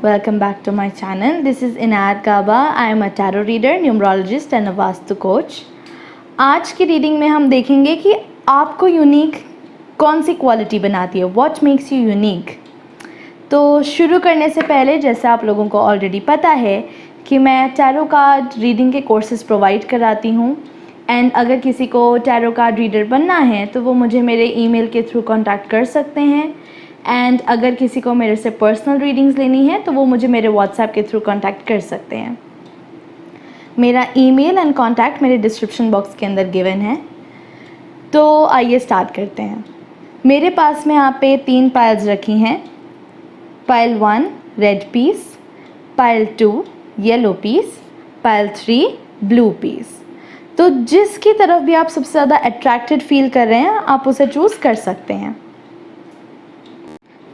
welcome back to my channel. This is Inayat Kaba. I am a tarot reader, numerologist and a vastu coach. आज की reading में हम देखेंगे कि आपको यूनिक कौन सी क्वालिटी बनाती है, What makes you unique. तो शुरू करने से पहले, जैसे आप लोगों को ऑलरेडी पता है कि मैं टैरो कार्ड रीडिंग के कोर्सेज प्रोवाइड कराती हूँ एंड अगर किसी को टैरो कार्ड रीडर बनना है तो वो मुझे मेरे ईमेल के थ्रू कांटेक्ट कर सकते हैं एंड अगर किसी को मेरे से पर्सनल रीडिंग्स लेनी है तो वो मुझे मेरे व्हाट्सएप के थ्रू कांटेक्ट कर सकते हैं. मेरा ईमेल एंड कांटेक्ट मेरे डिस्क्रिप्शन बॉक्स के अंदर गिवन है. तो आइए स्टार्ट करते हैं. मेरे पास में यहाँ पे 3 पाइल्स रखी हैं. Pile 1 red piece, pile 2 yellow piece, pile 3 blue piece. तो जिसकी तरफ भी आप सबसे ज़्यादा अट्रैक्टेड फील कर रहे हैं आप उसे चूज़ कर सकते हैं.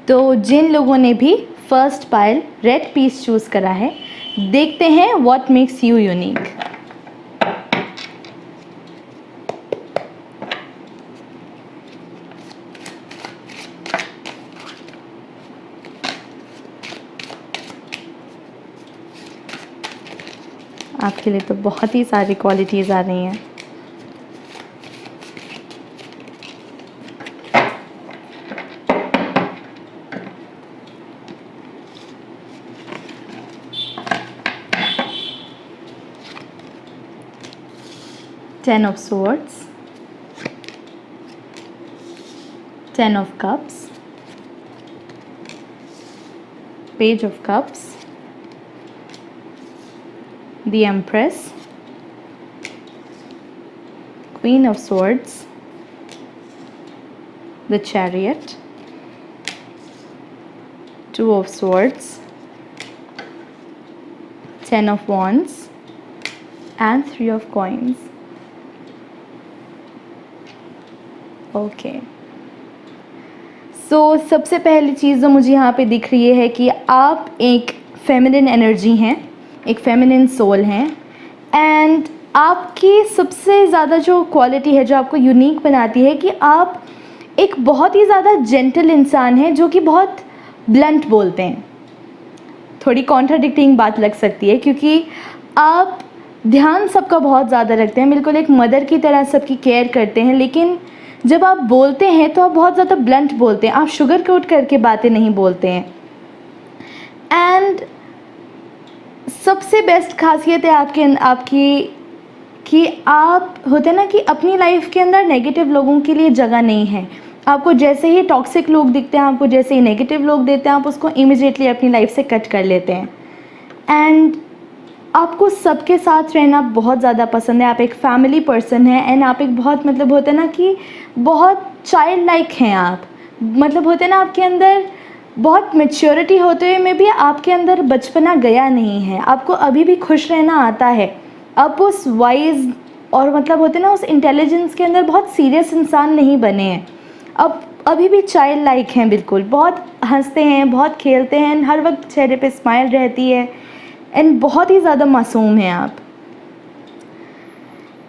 तो जिन लोगों ने भी first pile red piece choose करा है, देखते हैं व्हाट मेक्स यू यूनिक. आपके लिए तो बहुत ही सारी क्वालिटीज़ आ रही हैं. Ten of Swords, Ten of Cups, Page of Cups, the Empress, Queen of Swords, the Chariot, Two of Swords, Ten of Wands and Three of Coins. Okay. So सबसे पहली चीज़ जो मुझे यहाँ पे दिख रही है कि आप एक फेमिनिन एनर्जी हैं, एक फेमिनिन सोल हैं एंड आपकी सबसे ज़्यादा जो क्वालिटी है जो आपको यूनिक बनाती है कि आप एक बहुत ही ज़्यादा जेंटल इंसान हैं जो कि बहुत ब्लंट बोलते हैं. थोड़ी कॉन्ट्राडिक्टिंग बात लग सकती है क्योंकि आप ध्यान सबका बहुत ज़्यादा रखते हैं, बिल्कुल एक मदर की तरह सबकी केयर करते हैं, लेकिन जब आप बोलते हैं तो आप बहुत ज़्यादा ब्लंट बोलते हैं. आप शुगर कोट करके बातें नहीं बोलते हैं. एंड सबसे बेस्ट खासियत है आपकी कि आप होते हैं ना कि अपनी लाइफ के अंदर नेगेटिव लोगों के लिए जगह नहीं है. आपको जैसे ही टॉक्सिक लोग दिखते हैं, आपको जैसे ही नेगेटिव लोग देते हैं, आप उसको इमीडिएटली अपनी लाइफ से कट कर लेते हैं. एंड आपको सबके साथ रहना बहुत ज़्यादा पसंद है. आप एक फैमिली पर्सन हैं एंड आप एक बहुत मतलब होता है ना कि बहुत चाइल्ड लाइक हैं आप. मतलब होते हैं ना आपके अंदर बहुत मैच्योरिटी होते हुए में भी आपके अंदर बचपना गया नहीं है. आपको अभी भी खुश रहना आता है. आप उस वाइज और मतलब होते हैं ना उस इंटेलिजेंस के अंदर बहुत सीरियस इंसान नहीं बने हैं. अब अभी भी चाइल्ड लाइक हैं, बिल्कुल बहुत हंसते हैं, बहुत खेलते हैं, हर वक्त चेहरे पे स्माइल रहती है एंड बहुत ही ज़्यादा मासूम हैं आप.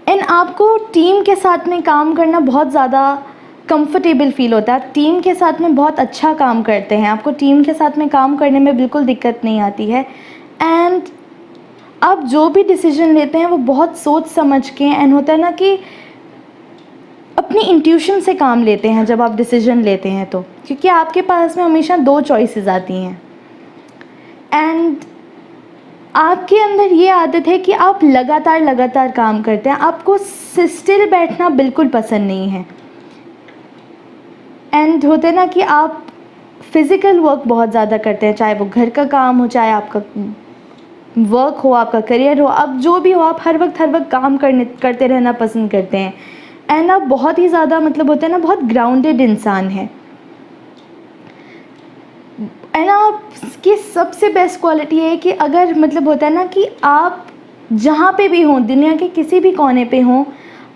एंड आपको टीम के साथ में काम करना बहुत ज़्यादा कंफर्टेबल फील होता है. आप टीम के साथ में बहुत अच्छा काम करते हैं. आपको टीम के साथ में काम करने में बिल्कुल दिक्कत नहीं आती है. एंड आप जो भी डिसीजन लेते हैं वो बहुत सोच समझ के एंड होता है ना कि अपनी इंट्यूशन से काम लेते हैं जब आप डिसीजन लेते हैं तो, क्योंकि आपके पास में हमेशा 2 चॉइसेस आती हैं. एंड आपके अंदर ये आदत है कि आप लगातार काम करते हैं. आपको स्टिल बैठना बिल्कुल पसंद नहीं है. एंड होते हैं ना कि आप फिज़िकल वर्क बहुत ज़्यादा करते हैं, चाहे वो घर का काम हो, चाहे आपका वर्क हो, आपका करियर हो, अब जो भी हो, आप हर वक्त काम करते रहना पसंद करते हैं. एंड आप बहुत ही ज़्यादा मतलब होते हैं ना बहुत ग्राउंडेड इंसान हैं. एंड आपकी सबसे बेस्ट क्वालिटी है कि अगर मतलब होता है ना कि आप जहाँ पे भी हों, दुनिया के किसी भी कोने पे हों,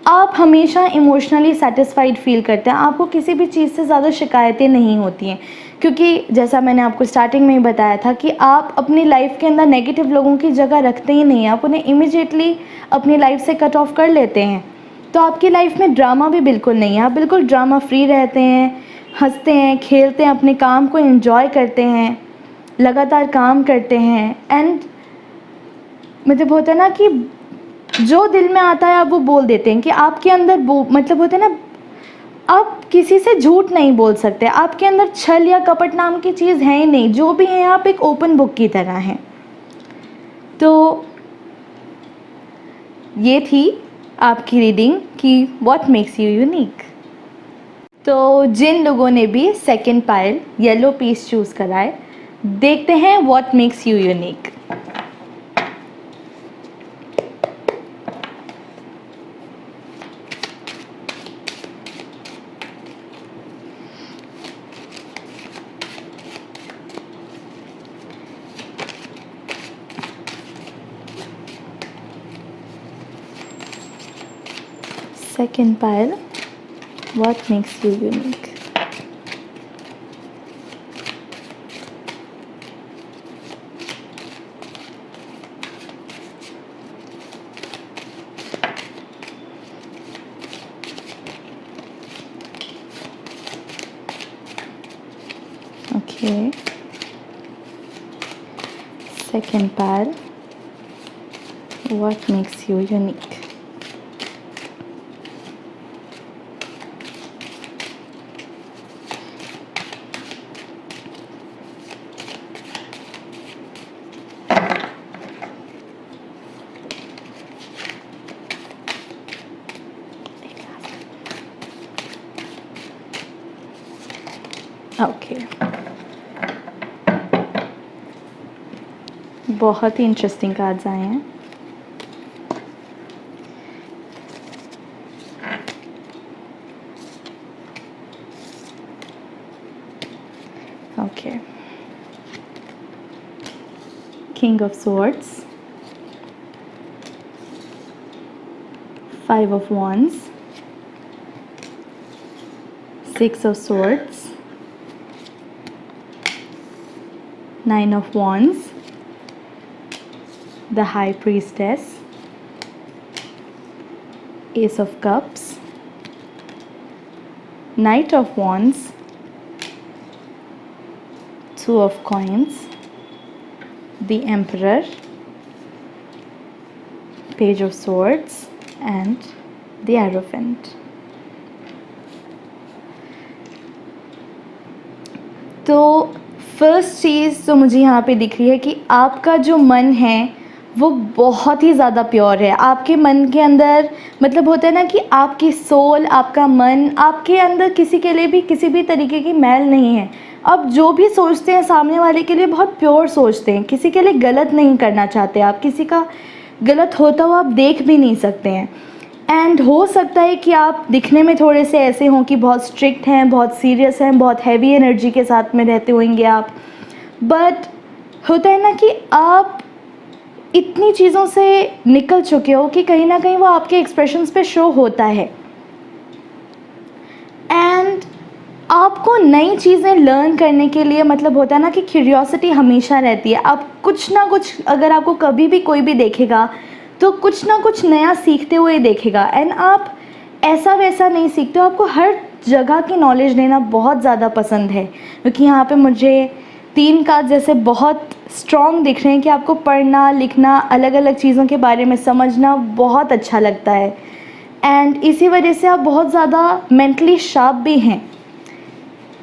आप हमेशा इमोशनली सेटिस्फाइड फील करते हैं. आपको किसी भी चीज़ से ज़्यादा शिकायतें नहीं होती हैं क्योंकि जैसा मैंने आपको स्टार्टिंग में ही बताया था कि आप अपनी लाइफ के अंदर नेगेटिव लोगों की जगह रखते ही नहीं हैं. आप उन्हें इमीडिएटली अपनी लाइफ से कट ऑफ कर लेते हैं. तो आपकी लाइफ में ड्रामा भी बिल्कुल नहीं है. आप बिल्कुल ड्रामा फ्री रहते हैं, हंसते हैं, खेलते हैं, अपने काम को एंजॉय करते हैं. लगातार काम करते हैं एंड मतलब होता है ना कि जो दिल में आता है आप वो बोल देते हैं कि आपके अंदर वो मतलब होता है ना, आप किसी से झूठ नहीं बोल सकते, आपके अंदर छल या कपट नाम की चीज़ है ही नहीं, जो भी है आप एक ओपन बुक की तरह हैं। तो ये थी आपकी रीडिंग कि व्हाट मेक्स यू यूनिक। तो जिन लोगों ने भी second pile yellow piece choose करा है, देखते हैं what makes you unique. Second pile, what makes you unique? Okay. Second pile, what makes you unique? Okay, बहुत ही इंटरेस्टिंग कार्ड्स आए हैं। Okay, king of swords, 5 of wands, 6 of swords, 9 of wands, the high priestess, ace of cups, knight of wands, 2 of coins, the emperor, page of swords and the hierophant. तो first चीज़ जो मुझे यहाँ पे दिख रही है कि आपका जो मन है वो बहुत ही ज़्यादा प्योर है। आपके मन के अंदर मतलब होता है ना कि आपकी सोल, आपका मन, आपके अंदर किसी के लिए भी किसी भी तरीके की मैल नहीं है। आप जो भी सोचते हैं सामने वाले के लिए बहुत प्योर सोचते हैं, किसी के लिए गलत नहीं करना चाहते, आप किसी का गलत होता हुआ आप देख भी नहीं सकते हैं। एंड हो सकता है कि आप दिखने में थोड़े से ऐसे हों कि बहुत स्ट्रिक्ट हैं, बहुत सीरियस हैं, बहुत हैवी एनर्जी के साथ में रहते होंगे आप, बट होता है ना कि आप इतनी चीज़ों से निकल चुके हो कि कहीं ना कहीं वो आपके एक्सप्रेशंस पे शो होता है। एंड आपको नई चीज़ें लर्न करने के लिए मतलब होता है ना कि क्यूरियोसिटी हमेशा रहती है। आप कुछ ना कुछ, अगर आपको कभी भी कोई भी देखेगा तो कुछ ना कुछ नया सीखते हुए देखेगा। एंड आप ऐसा वैसा नहीं सीखते हो, आपको हर जगह की नॉलेज लेना बहुत ज़्यादा पसंद है। क्योंकि यहाँ पे मुझे 3 कार्ड जैसे बहुत स्ट्रॉन्ग दिख रहे हैं कि आपको पढ़ना, लिखना, अलग अलग चीज़ों के बारे में समझना बहुत अच्छा लगता है। एंड इसी वजह से आप बहुत ज़्यादा मेंटली शार्प भी हैं।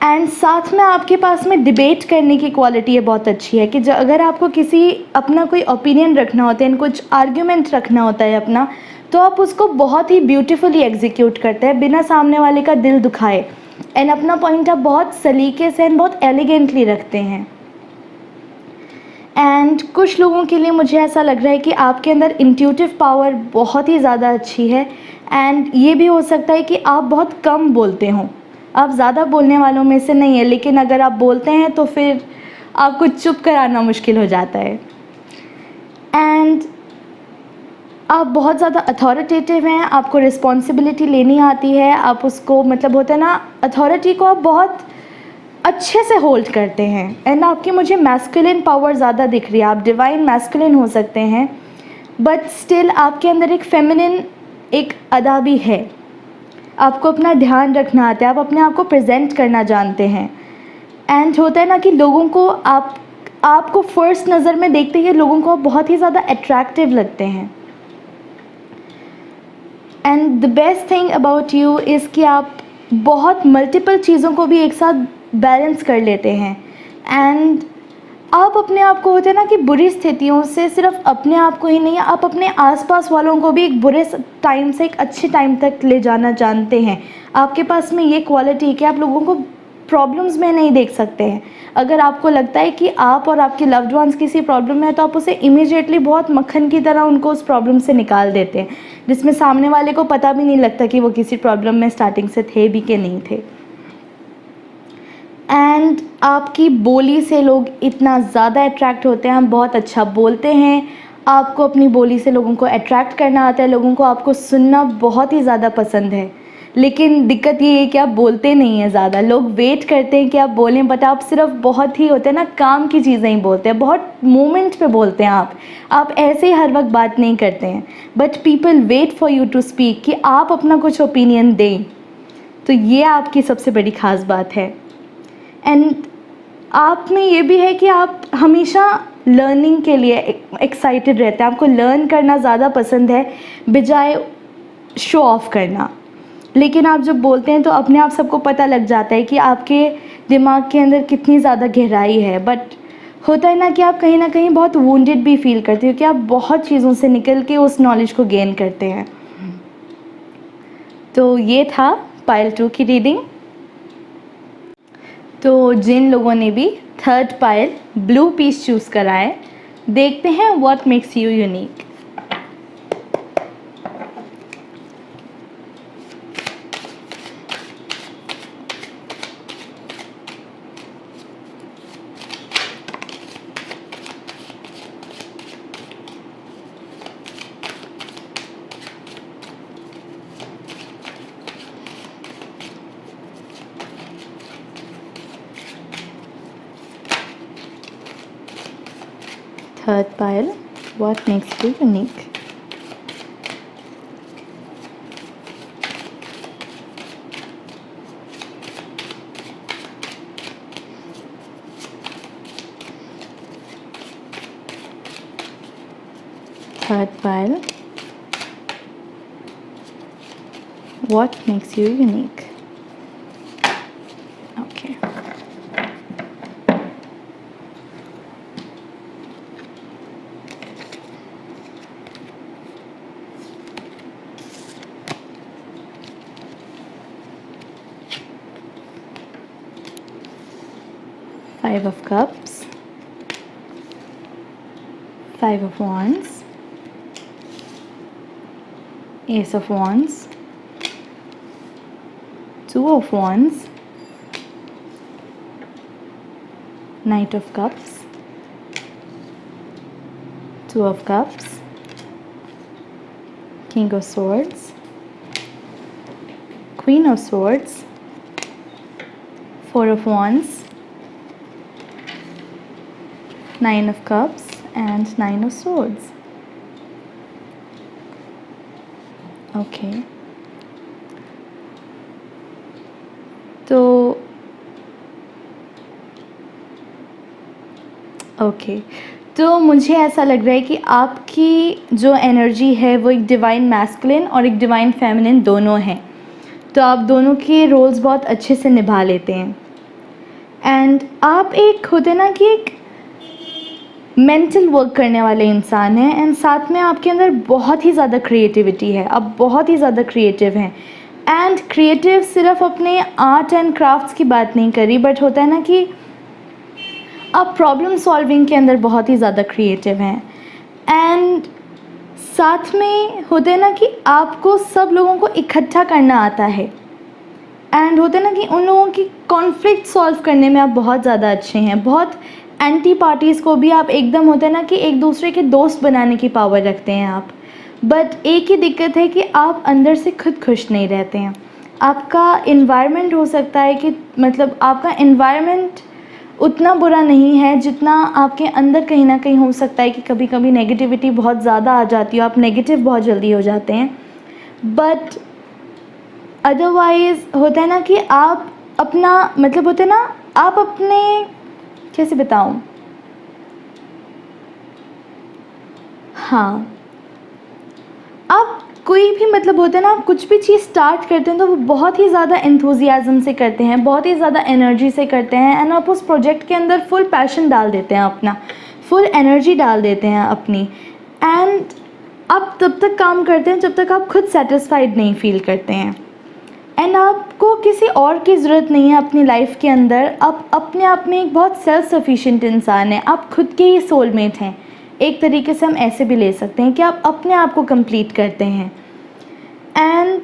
एंड साथ में आपके पास में डिबेट करने की क्वालिटी है बहुत अच्छी है कि जो अगर आपको किसी अपना कोई ओपिनियन रखना होता है, कुछ आर्ग्यूमेंट रखना होता है अपना, तो आप उसको बहुत ही ब्यूटीफुली एग्जीक्यूट करते हैं बिना सामने वाले का दिल दुखाए। एंड अपना पॉइंट आप बहुत सलीके से एंड बहुत एलिगेंटली रखते हैं। एंड कुछ लोगों के लिए मुझे ऐसा लग रहा है कि आपके अंदर इंट्यूटिव पावर बहुत ही ज़्यादा अच्छी है। एंड ये भी हो सकता है कि आप बहुत कम बोलते हों, आप ज़्यादा बोलने वालों में से नहीं है, लेकिन अगर आप बोलते हैं तो फिर आपको चुप कराना मुश्किल हो जाता है। एंड आप बहुत ज़्यादा अथॉरिटेटिव हैं, आपको रिस्पॉन्सिबिलिटी लेनी आती है, आप उसको मतलब होता है ना, अथॉरिटी को आप बहुत अच्छे से होल्ड करते हैं। एंड आपकी मुझे मैस्कुलिन पावर ज़्यादा दिख रही है, आप डिवाइन मैस्कुलिन हो सकते हैं, बट स्टिल आपके अंदर एक फेमिनिन एक अदा भी है। आपको अपना ध्यान रखना आता है, आप अपने आप को प्रेजेंट करना जानते हैं। एंड होता है ना कि लोगों को आपको फर्स्ट नज़र में देखते ही लोगों को आप बहुत ही ज़्यादा अट्रैक्टिव लगते हैं। And the best thing about you is कि आप बहुत मल्टीपल चीज़ों को भी एक साथ बैलेंस कर लेते हैं। एंड आप अपने आप को होते हैं ना कि बुरी स्थितियों से सिर्फ अपने आप को ही नहीं, आप अपने आसपास वालों को भी एक बुरे टाइम से एक अच्छे टाइम तक ले जाना जानते हैं। आपके पास में ये क्वालिटी है कि आप लोगों को प्रॉब्लम्स में नहीं देख सकते हैं। अगर आपको लगता है कि आप और आपके लव्ड वंस किसी प्रॉब्लम में है तो आप उसे इमीडिएटली बहुत मक्खन की तरह उनको उस प्रॉब्लम से निकाल देते हैं, जिसमें सामने वाले को पता भी नहीं लगता कि वो किसी प्रॉब्लम में स्टार्टिंग से थे भी कि नहीं थे। एंड आपकी बोली से लोग इतना ज़्यादा अट्रैक्ट होते हैं, हम बहुत अच्छा बोलते हैं, आपको अपनी बोली से लोगों को अट्रैक्ट करना आता है, लोगों को आपको सुनना बहुत ही ज़्यादा पसंद है। लेकिन दिक्कत ये है कि आप बोलते नहीं हैं ज़्यादा, लोग वेट करते हैं कि आप बोलें, बट आप सिर्फ बहुत ही होते हैं ना काम की चीज़ें ही बोलते हैं, बहुत मोमेंट पे बोलते हैं आप ऐसे ही हर वक्त बात नहीं करते हैं। But people wait for you to speak, कि आप अपना कुछ ओपिनियन दें। तो ये आपकी सबसे बड़ी ख़ास बात है। एंड आप में ये भी है कि आप हमेशा लर्निंग के लिए एक्साइटेड रहते हैं, आपको लर्न करना ज़्यादा पसंद है बजाय शो ऑफ करना। लेकिन आप जब बोलते हैं तो अपने आप सबको पता लग जाता है कि आपके दिमाग के अंदर कितनी ज़्यादा गहराई है। बट होता है ना कि आप कहीं ना कहीं बहुत वुंडेड भी फील करते हो, कि आप बहुत चीज़ों से निकल के उस नॉलेज को गेन करते हैं। तो ये था पाइल 2 की रीडिंग। तो जिन लोगों ने भी third pile blue piece choose करा है, देखते हैं what makes you unique. Third pile, what makes you unique? Third pile, what makes you unique? Okay. Five of Cups, Five of Wands, Ace of Wands, Two of Wands, Knight of Cups, Two of Cups, King of Swords, Queen of Swords, Four of Wands, Nine of Cups and Nine of Swords. Okay. तो मुझे ऐसा लग रहा है कि आपकी जो energy है वो एक डिवाइन मैस्कुलिन और एक डिवाइन फेमिनिन दोनों हैं। तो आप दोनों के रोल्स बहुत अच्छे से निभा लेते हैं। एंड आप एक होते ना कि एक मेंटल वर्क करने वाले इंसान हैं, एंड साथ में आपके अंदर बहुत ही ज़्यादा क्रिएटिविटी है, आप बहुत ही ज़्यादा क्रिएटिव हैं। एंड क्रिएटिव सिर्फ अपने आर्ट एंड क्राफ्ट्स की बात नहीं करी, बट होता है ना कि आप प्रॉब्लम सॉल्विंग के अंदर बहुत ही ज़्यादा क्रिएटिव हैं। एंड साथ में होते हैं ना कि आपको सब लोगों को इकट्ठा करना आता है, एंड होते हैं ना कि उन लोगों की कॉन्फ्लिक्ट सॉल्व करने में आप बहुत ज़्यादा अच्छे हैं। बहुत एंटी पार्टीज़ को भी आप एकदम होता है ना कि एक दूसरे के दोस्त बनाने की पावर रखते हैं आप। बट एक ही दिक्कत है कि आप अंदर से खुद खुश नहीं रहते हैं। आपका इन्वायरमेंट हो सकता है कि मतलब आपका इन्वायरमेंट उतना बुरा नहीं है जितना आपके अंदर कहीं ना कहीं हो सकता है कि कभी कभी नेगेटिविटी बहुत ज़्यादा आ जाती है, आप नेगेटिव बहुत जल्दी हो जाते हैं। बट अदरवाइज़ होता है ना कि आप अपना मतलब होता है ना, आप अपने कैसे बताऊँ, हाँ, आप कोई भी मतलब होता है ना, आप कुछ भी चीज़ स्टार्ट करते हैं तो वो बहुत ही ज़्यादा एंथुजियाज़म से करते हैं, बहुत ही ज़्यादा एनर्जी से करते हैं, एंड आप उस प्रोजेक्ट के अंदर फुल पैशन डाल देते हैं अपना, फुल एनर्जी डाल देते हैं अपनी, एंड आप तब तक काम करते हैं जब तक आप खुद सेटिस्फाइड नहीं फील करते हैं, एंड आपको किसी और की ज़रूरत नहीं है अपनी लाइफ के अंदर। आप अपने आप में एक बहुत सेल्फ सफिशिएंट इंसान हैं, आप खुद के ही सोलमेट हैं। एक तरीके से हम ऐसे भी ले सकते हैं कि आप अपने आप को कंप्लीट करते हैं, एंड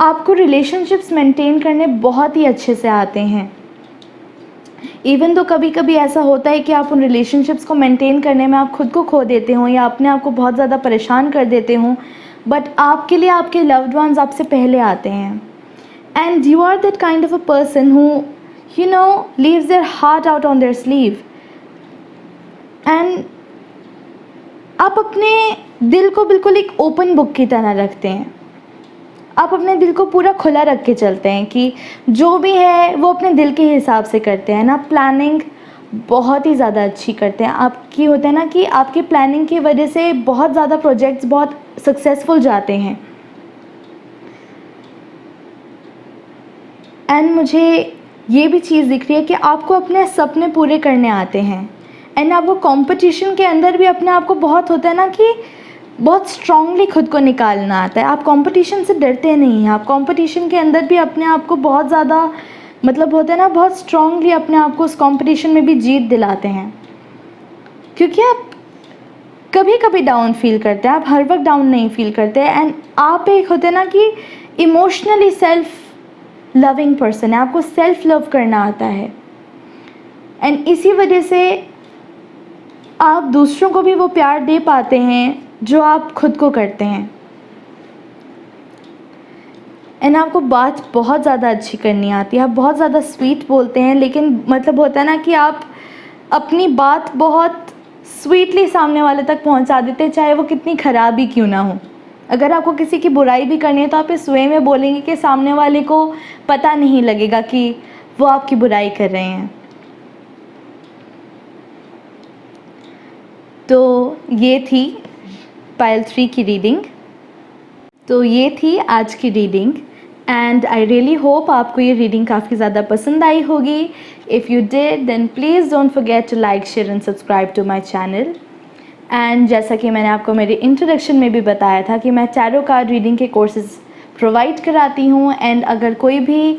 आपको रिलेशनशिप्स मेंटेन करने बहुत ही अच्छे से आते हैं। इवन तो कभी कभी ऐसा होता है कि आप उन रिलेशनशिप्स को मेंटेन करने में आप खुद को खो देते हो या अपने आप को बहुत ज़्यादा परेशान कर देते हो, बट आपके लिए आपके लव्ड वंस आपसे पहले आते हैं, and you are that kind of a person who leaves their heart out on their sleeve, and आप अपने दिल को बिल्कुल एक ओपन बुक की तरह रखते हैं। आप अपने दिल को पूरा खुला रख के चलते हैं कि जो भी है वो अपने दिल के हिसाब से करते हैं ना। प्लानिंग बहुत ही ज़्यादा अच्छी करते हैं आपकी, होता है ना कि आपकी प्लानिंग की वजह से बहुत ज़्यादा प्रोजेक्ट्स बहुत सक्सेसफुल जाते हैं। एंड मुझे ये भी चीज़ दिख रही है कि आपको अपने सपने पूरे करने आते हैं, एंड आपको कंपटीशन के अंदर भी अपने आप को बहुत होता है ना कि बहुत स्ट्रांगली खुद को निकालना आता है। आप कंपटीशन से डरते नहीं हैं, आप कंपटीशन के अंदर भी अपने आप को बहुत ज़्यादा मतलब होता है ना, बहुत स्ट्रांगली अपने आप को उस कंपटीशन में भी जीत दिलाते हैं, क्योंकि आप कभी कभी डाउन फील करते हैं, आप हर वक्त डाउन नहीं फील करते हैं, एंड आप एक होते हैं ना कि इमोशनली सेल्फ लविंग पर्सन है, आपको सेल्फ लव करना आता है, एंड इसी वजह से आप दूसरों को भी वो प्यार दे पाते हैं जो आप खुद को करते हैं। एंड आपको बात बहुत ज़्यादा अच्छी करनी आती है, आप बहुत ज़्यादा स्वीट बोलते हैं, लेकिन मतलब होता है ना कि आप अपनी बात बहुत स्वीटली सामने वाले तक पहुंचा देते हैं, चाहे वो कितनी ख़राब ही क्यों ना हो। अगर आपको किसी की बुराई भी करनी है तो आप इस वे में बोलेंगे कि सामने वाले को पता नहीं लगेगा कि वो आपकी बुराई कर रहे हैं। तो ये थी पायल 3 की रीडिंग। तो ये थी आज की reading, and I really hope आपको ये रीडिंग काफ़ी ज़्यादा पसंद आई होगी। If you did then please don't forget to like, share and subscribe to my channel. And जैसा कि मैंने आपको मेरे इंट्रोडक्शन में भी बताया था कि मैं टैरो कार्ड रीडिंग के कोर्सेज़ प्रोवाइड कराती हूँ, एंड अगर कोई भी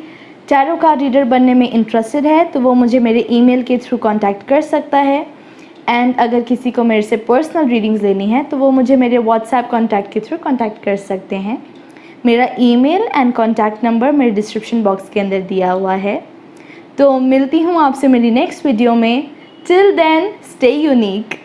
टैरो कार्ड रीडर बनने में इंटरेस्टेड है तो वो मुझे मेरे ईमेल के थ्रू कांटेक्ट कर सकता है, एंड अगर किसी को मेरे से पर्सनल रीडिंग्स लेनी है तो वो मुझे मेरे व्हाट्सएप कॉन्टैक्ट के थ्रू कांटेक्ट कर सकते हैं। मेरा ईमेल एंड कॉन्टैक्ट नंबर मेरे डिस्क्रिप्शन बॉक्स के अंदर दिया हुआ है। तो मिलती हूँ आपसे मेरी नेक्स्ट वीडियो में। Till then stay unique.